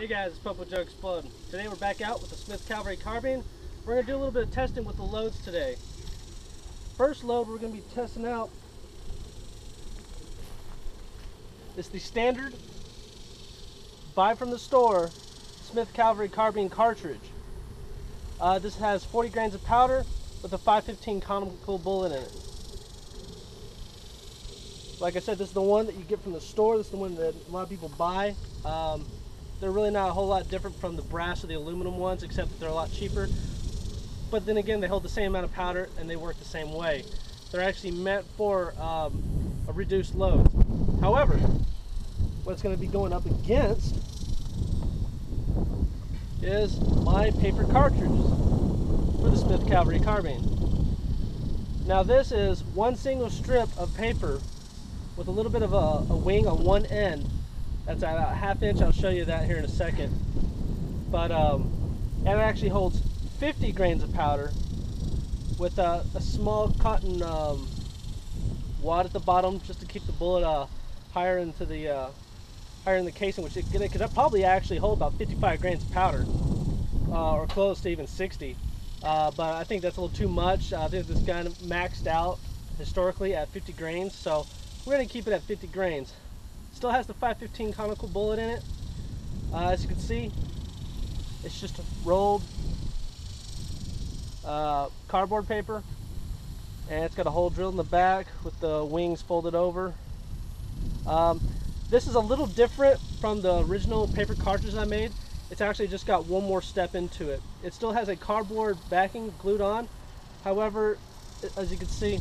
Hey guys, it's Purple Joe Explode. Today we're back out with the Smith Cavalry Carbine. We're going to do a little bit of testing with the loads today. First load we're going to be testing out is the standard, buy from the store, Smith Cavalry Carbine Cartridge. This has 40 grains of powder with a 515 conical bullet in it. Like I said, this is the one that you get from the store. This is the one that a lot of people buy. They're really not a whole lot different from the brass or the aluminum ones, except that they're a lot cheaper. But then again, they hold the same amount of powder and they work the same way. They're actually meant for a reduced load. However, what it's going to be going up against is my paper cartridges for the Smith Cavalry Carbine. Now this is one single strip of paper with a little bit of a wing on one end. That's about a ½ inch. I'll show you that here in a second. But and it actually holds 50 grains of powder with a small cotton wad at the bottom, just to keep the bullet higher in the casing, which it could probably actually hold about 55 grains of powder, or close to even 60. But I think that's a little too much. I think this gun maxed out historically at 50 grains, so we're going to keep it at 50 grains. Still has the 515 conical bullet in it. As you can see, it's just rolled cardboard paper, and it's got a hole drilled in the back with the wings folded over. This is a little different from the original paper cartridge I made. It's actually just got one more step into it. It still has a cardboard backing glued on. However, as you can see,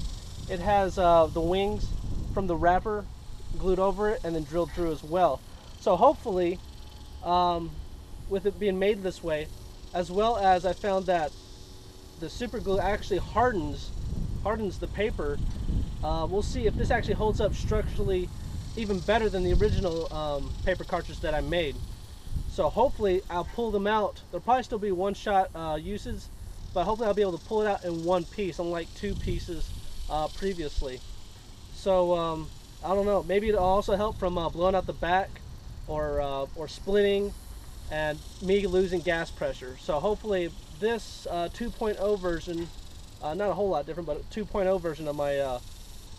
it has the wings from the wrapper glued over it and then drilled through as well. So hopefully, with it being made this way, as well as I found that the super glue actually hardens the paper, we'll see if this actually holds up structurally even better than the original paper cartridge that I made. So hopefully I'll pull them out. There'll probably still be one-shot uses, but hopefully I'll be able to pull it out in one piece, unlike two pieces previously. So I don't know, maybe it'll also help from blowing out the back or splitting and me losing gas pressure. So hopefully this 2.0 version, not a whole lot different, but a 2.0 version of my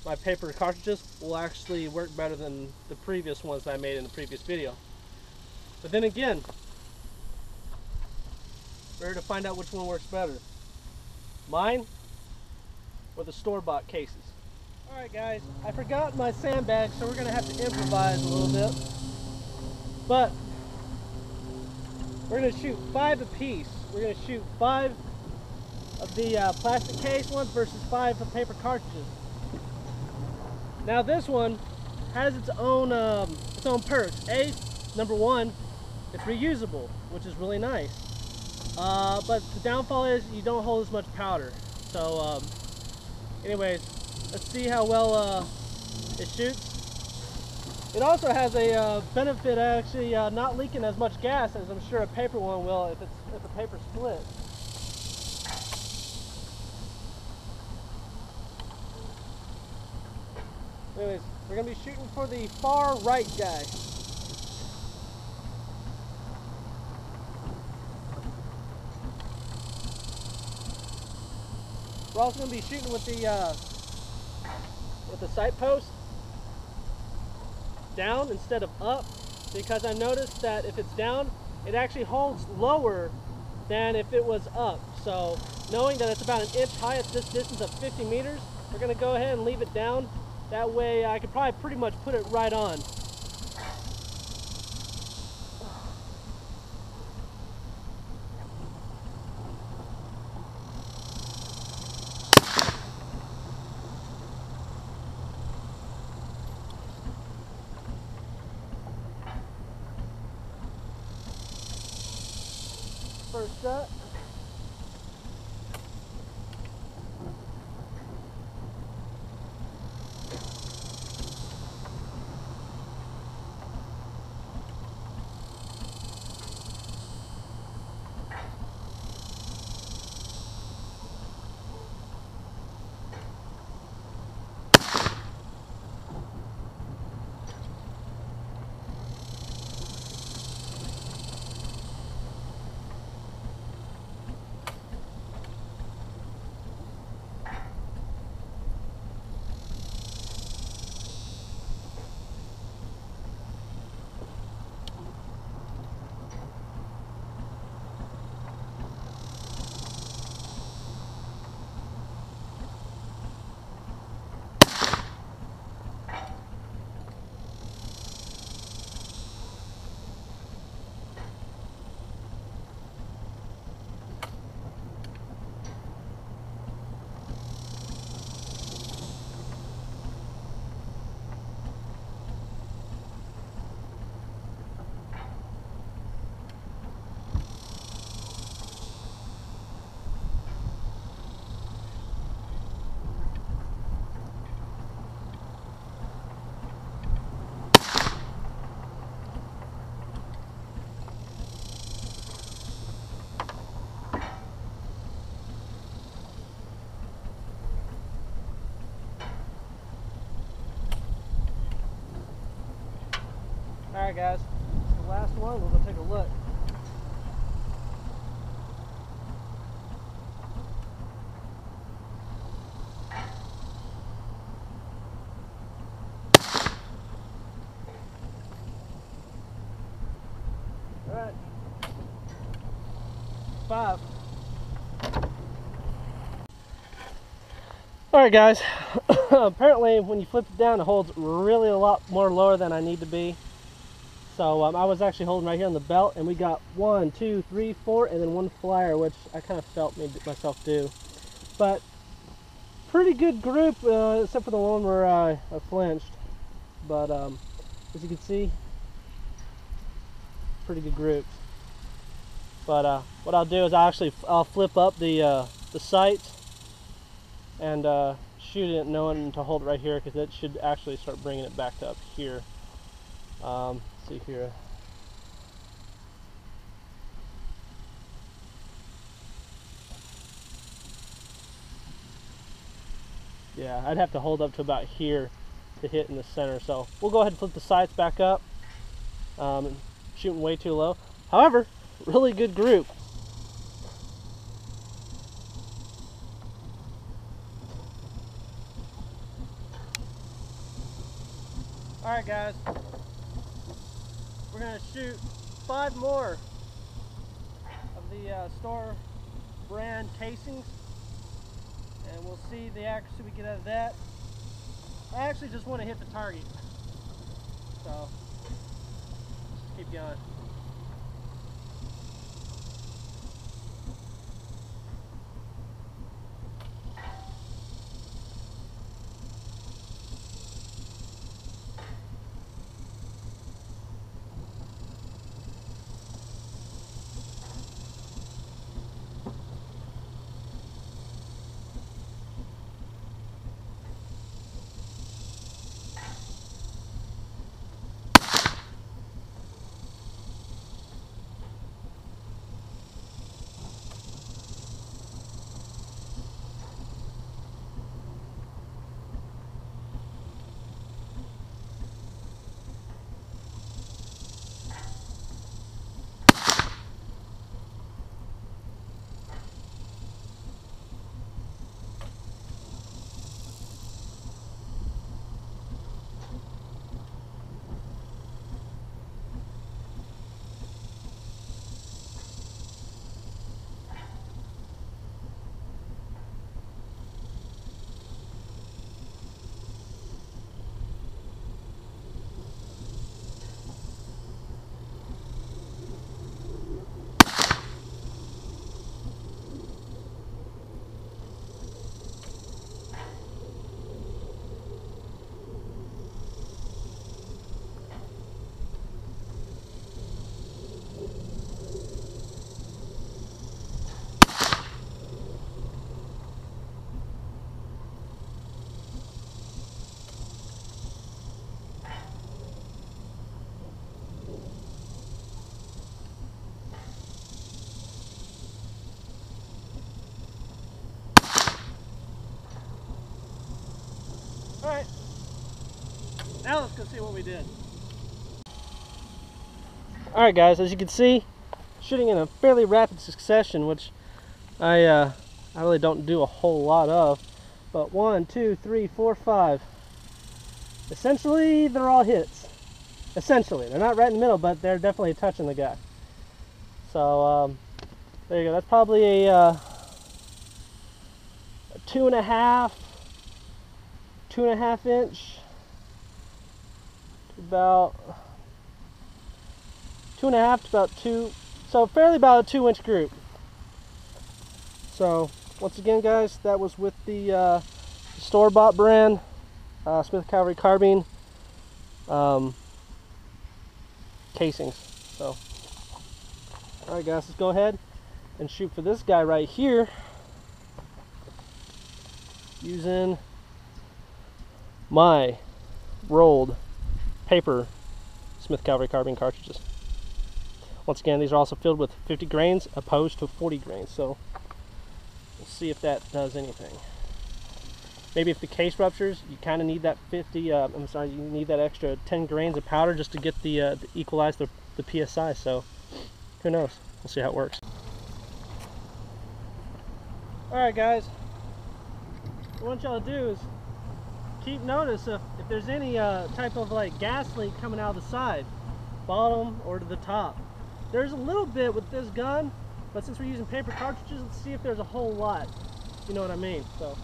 my paper cartridges will actually work better than the previous ones that I made in the previous video. But then again, we're here to find out which one works better, mine or the store-bought cases. Alright guys, I forgot my sandbag, so we're going to have to improvise a little bit. But we're going to shoot 5 apiece. We're going to shoot 5 of the plastic case ones versus 5 of paper cartridges. Now this one has its own perks. Number one, it's reusable, which is really nice. But the downfall is you don't hold as much powder. So anyways, let's see how well it shoots. It also has a benefit, actually not leaking as much gas as I'm sure a paper one will if the paper split. Anyways, we're going to be shooting for the far right guy. We're also going to be shooting with the sight post down instead of up, because I noticed that if it's down, it actually holds lower than if it was up. So knowing that it's about 1 inch high at this distance of 50 meters, we're going to go ahead and leave it down. That way I could probably pretty much put it right on. First shot. Alright guys, it's the last one. We'll go take a look. Alright. 5. Alright guys, apparently when you flip it down it holds really a lot more lower than I need to be. So I was actually holding right here on the belt, and we got 1, 2, 3, 4, and then 1 flyer, which I kind of felt myself do. But pretty good group, except for the one where I flinched. But as you can see, pretty good group. But what I'll do is I'll flip up the sights and shoot it, knowing to hold it right here, because it should actually start bringing it back up here. See here. Yeah, I'd have to hold up to about here to hit in the center. So we'll go ahead and flip the sights back up. Shooting way too low. However, really good group. Alright guys, we're going to shoot 5 more of the store brand casings, and we'll see the accuracy we get out of that. I actually just want to hit the target, so let's keep going. Alright, now let's go see what we did. Alright guys, as you can see, shooting in a fairly rapid succession, which I really don't do a whole lot of. But 1, 2, 3, 4, 5. Essentially, they're all hits. Essentially, they're not right in the middle, but they're definitely touching the guy. So there you go. That's probably a 2.5 inch, about 2.5 to about 2, so fairly about a 2-inch group. So once again guys, that was with the store-bought brand Smith Paper Carbine casings. So alright guys, let's go ahead and shoot for this guy right here using my rolled paper Smith Paper Carbine cartridges. Once again, these are also filled with 50 grains opposed to 40 grains, so we'll see if that does anything. maybe if the case ruptures, you kind of need that you need that extra 10 grains of powder just to get the equalize the PSI. So who knows? We'll see how it works. All right, guys. What I want y'all to do is keep notice if there's any type of like gas leak coming out of the side, bottom or to the top. There's a little bit with this gun, but since we're using paper cartridges, let's see if there's a whole lot. You know what I mean? So.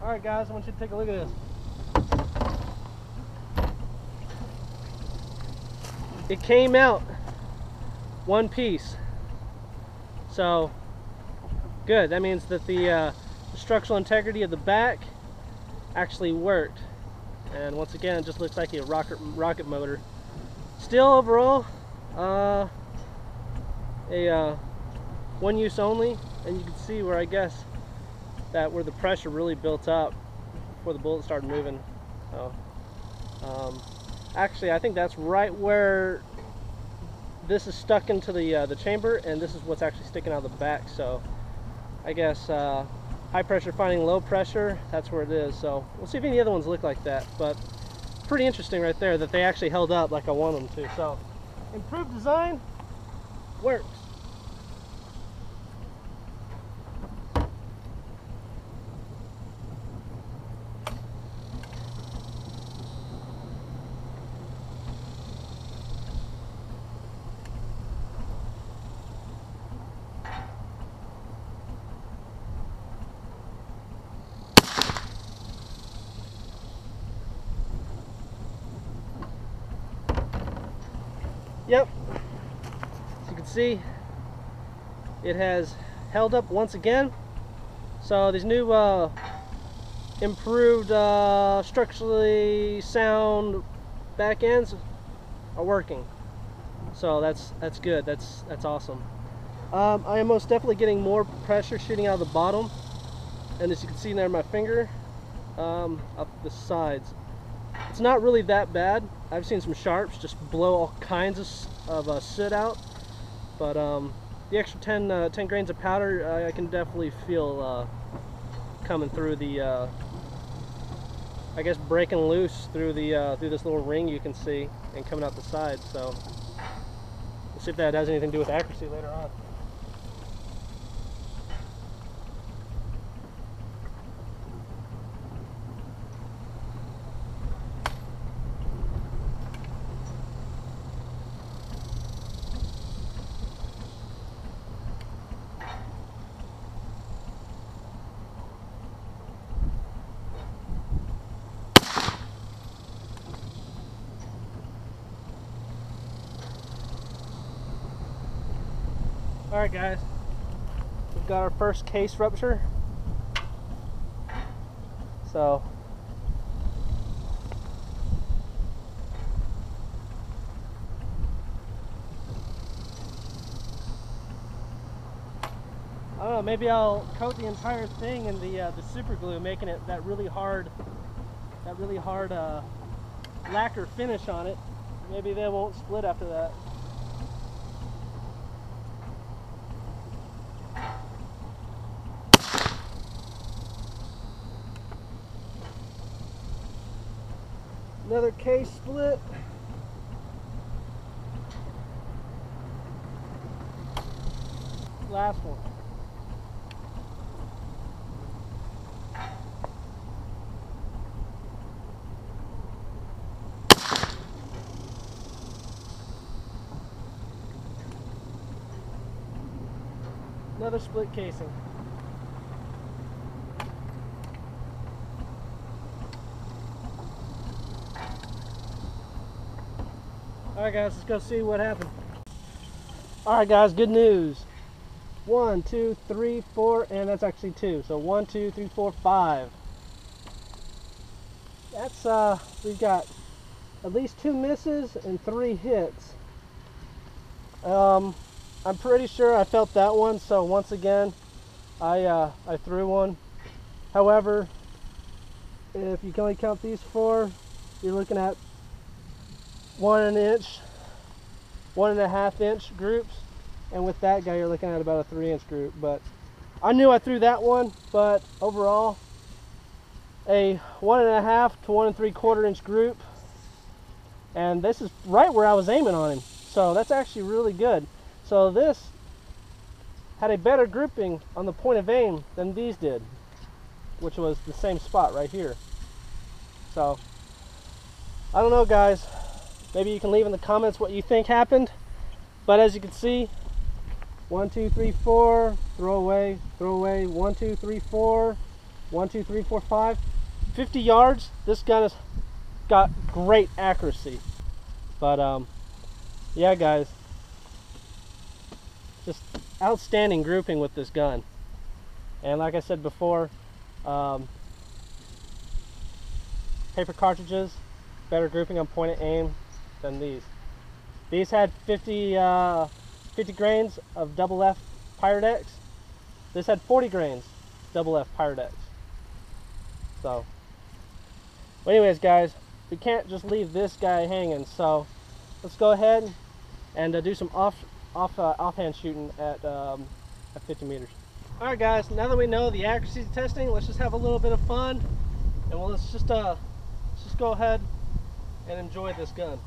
Alright guys, I want you to take a look at this. It came out one piece. So, good. That means that the structural integrity of the back actually worked. And once again, it just looks like a rocket motor. Still overall, a one use only, and you can see where I guess that where the pressure really built up before the bullet started moving. So, actually, I think that's right where this is stuck into the chamber, and this is what's actually sticking out of the back. So, I guess high pressure finding low pressure, that's where it is. So, we'll see if any other ones look like that. But pretty interesting right there that they actually held up like I want them to. So, improved design works. Yep, as you can see, it has held up once again. So these new improved structurally sound back ends are working. So that's good. That's awesome. I am most definitely getting more pressure shooting out of the bottom, and as you can see there, my finger up the sides. It's not really that bad. I've seen some sharps just blow all kinds of soot out, but the extra 10 grains of powder I can definitely feel coming through the I guess breaking loose through the through this little ring you can see and coming out the side. So we'll see if that has anything to do with accuracy later on. Alright guys, we've got our first case rupture. So I don't know, maybe I'll coat the entire thing in the super glue, making it that really hard lacquer finish on it. Maybe they won't split after that. Another case split. Last one. Another split casing. Alright guys, let's go see what happened. Alright guys, good news. 1, 2, 3, 4, and that's actually 2. So 1, 2, 3, 4, 5. That's we've got at least 2 misses and 3 hits. I'm pretty sure I felt that one, so once again I threw one. However, if you can only count these 4, you're looking at 1 inch, 1.5 inch groups, and with that guy you're looking at about a 3-inch group. But I knew I threw that one, but overall a 1.5 to 1 3/4 inch group, and this is right where I was aiming on him, so that's actually really good. So this had a better grouping on the point of aim than these did, which was the same spot right here. So I don't know guys, maybe you can leave in the comments what you think happened, but as you can see, 1 2 3 4, throw away, 1 2 3 4, 1 2 3 4 5, 50 yards. This gun has got great accuracy. But yeah guys, just outstanding grouping with this gun. And like I said before, paper cartridges, better grouping on point of aim than these. These had 50 grains of double F Pyrex. This had 40 grains double F Pyrex. So anyways guys, we can't just leave this guy hanging, so let's go ahead and do some offhand shooting at 50 meters. Alright guys, now that we know the accuracy testing, let's just have a little bit of fun, and let's just go ahead and enjoy this gun.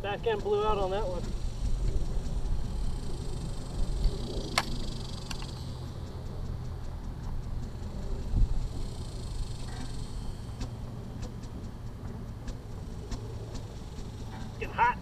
Back end blew out on that one. It's getting hot.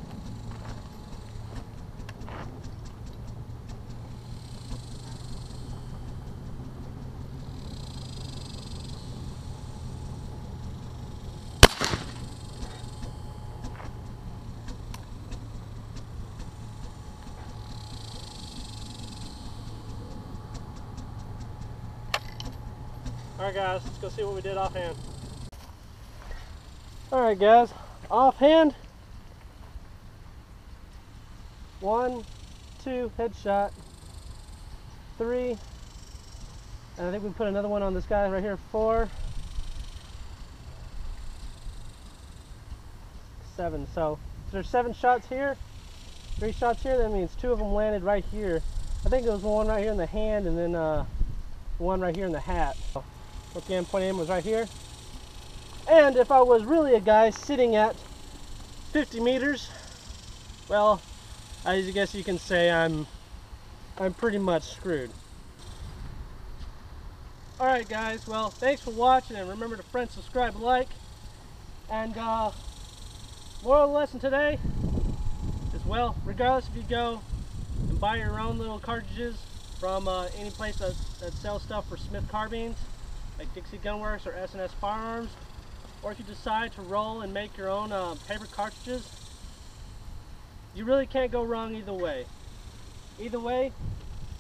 Alright guys, let's go see what we did offhand. Alright guys, offhand. 1, 2, headshot. 3, and I think we put another one on this guy right here. 4, 7. So there's 7 shots here, 3 shots here. That means 2 of them landed right here. I think there was one right here in the hand, and then one right here in the hat. Again, point aim was right here. And if I was really a guy sitting at 50 meters, well, I guess you can say I'm I'm pretty much screwed. Alright guys, well, thanks for watching, and remember to friend, subscribe, like. And moral of the lesson today is, well, regardless if you go and buy your own little cartridges from any place that sells stuff for Smith carbines, like Dixie Gunworks or S&S Firearms, or if you decide to roll and make your own paper cartridges, you really can't go wrong either way. Either way,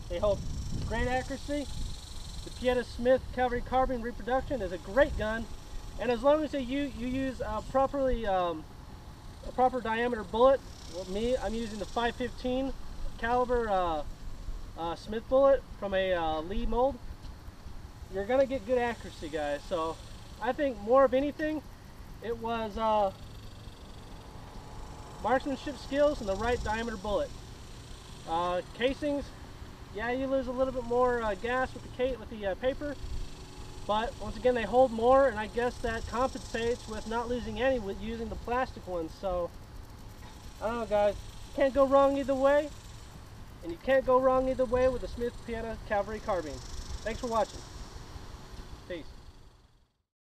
they hold great accuracy. The Pieta Smith Cavalry Carbine reproduction is a great gun, and as long as you use a proper diameter bullet, well, I'm using the 515 caliber Smith bullet from a Lee mold, you're gonna get good accuracy, guys. So I think more of anything, it was marksmanship skills and the right diameter bullet. Casings, yeah, you lose a little bit more gas with the paper, but once again they hold more, and I guess that compensates with not losing any with using the plastic ones. So I don't know, guys, can't go wrong either way, and you can't go wrong either way with the Smith Pieta Cavalry Carbine. Thanks for watching.